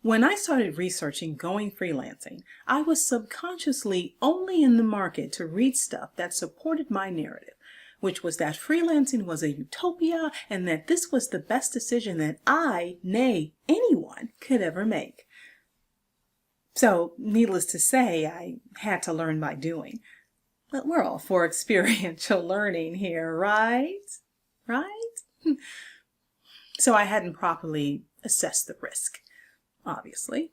When I started researching going freelancing, I was subconsciously only in the market to read stuff that supported my narrative, which was that freelancing was a utopia and that this was the best decision that I, nay, anyone, could ever make. So, needless to say, I had to learn by doing. But we're all for experiential learning here, right? Right? So I hadn't properly assessed the risk, obviously.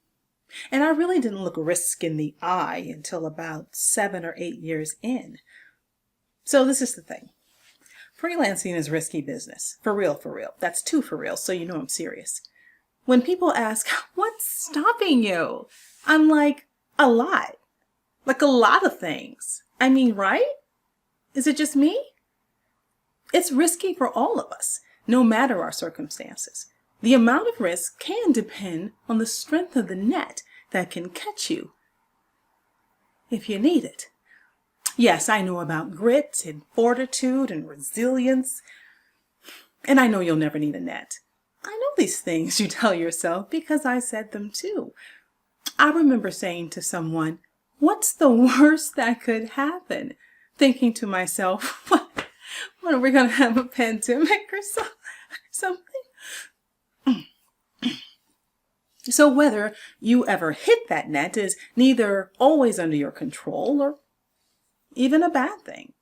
And I really didn't look risk in the eye until about 7 or 8 years in. So this is the thing. Freelancing is risky business. For real, for real. That's too for real, so you know I'm serious. When people ask, what's stopping you? I'm like, a lot. Like a lot of things. I mean, right? Is it just me? It's risky for all of us, no matter our circumstances. The amount of risk can depend on the strength of the net that can catch you if you need it. Yes, I know about grit and fortitude and resilience, and I know you'll never need a net. I know these things you tell yourself because I said them too. I remember saying to someone, what's the worst that could happen? Thinking to myself, what are we going to have a pandemic or something? So whether you ever hit that net is neither always under your control or even a bad thing.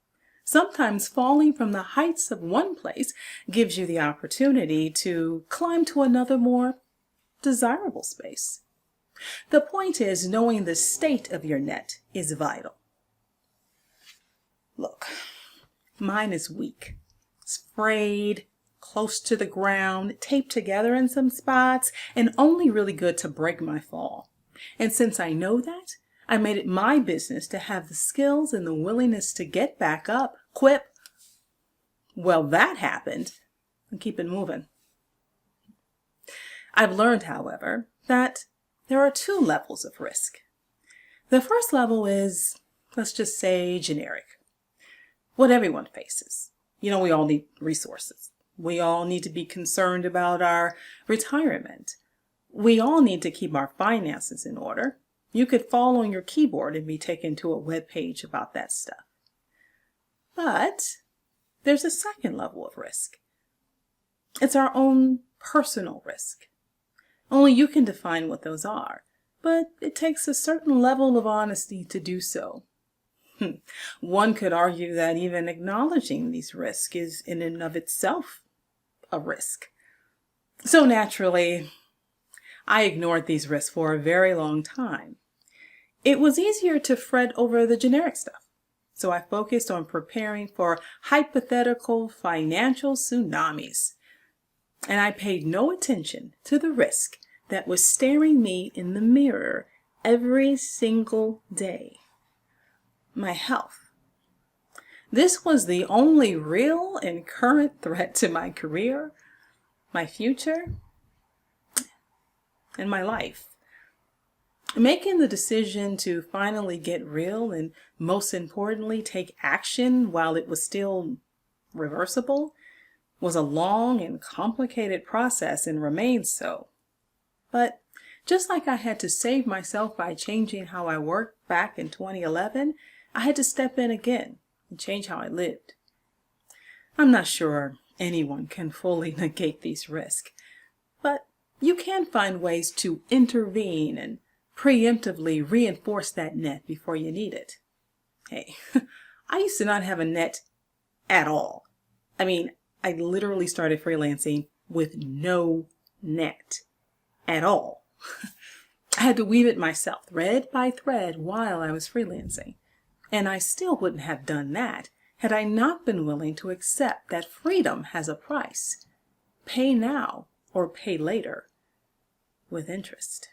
Sometimes falling from the heights of one place gives you the opportunity to climb to another more desirable space. The point is, knowing the state of your net is vital. Look, mine is weak. It's frayed, close to the ground, taped together in some spots, and only really good to break my fall. And since I know that, I made it my business to have the skills and the willingness to get back up, quip. Well, that happened, and keep it moving. I've learned, however, that there are 2 levels of risk. The first level is, let's just say, generic. What everyone faces. You know, we all need resources. We all need to be concerned about our retirement. We all need to keep our finances in order. You could fall on your keyboard and be taken to a web page about that stuff. But there's a second level of risk. It's our own personal risk. Only you can define what those are, but it takes a certain level of honesty to do so. One could argue that even acknowledging these risks is in and of itself a risk. So naturally, I ignored these risks for a very long time. It was easier to fret over the generic stuff, so I focused on preparing for hypothetical financial tsunamis. And I paid no attention to the risk that was staring me in the mirror every single day. My health. This was the only real and current threat to my career, my future, and my life. Making the decision to finally get real and, most importantly, take action while it was still reversible was a long and complicated process and remains so. But just like I had to save myself by changing how I worked back in 2011, I had to step in again and change how I lived. I'm not sure anyone can fully negate these risks, but you can find ways to intervene and preemptively reinforce that net before you need it. Hey, I used to not have a net at all. I mean, I literally started freelancing with no net at all. I had to weave it myself, thread by thread, while I was freelancing. And I still wouldn't have done that had I not been willing to accept that freedom has a price. Pay now or pay later with interest.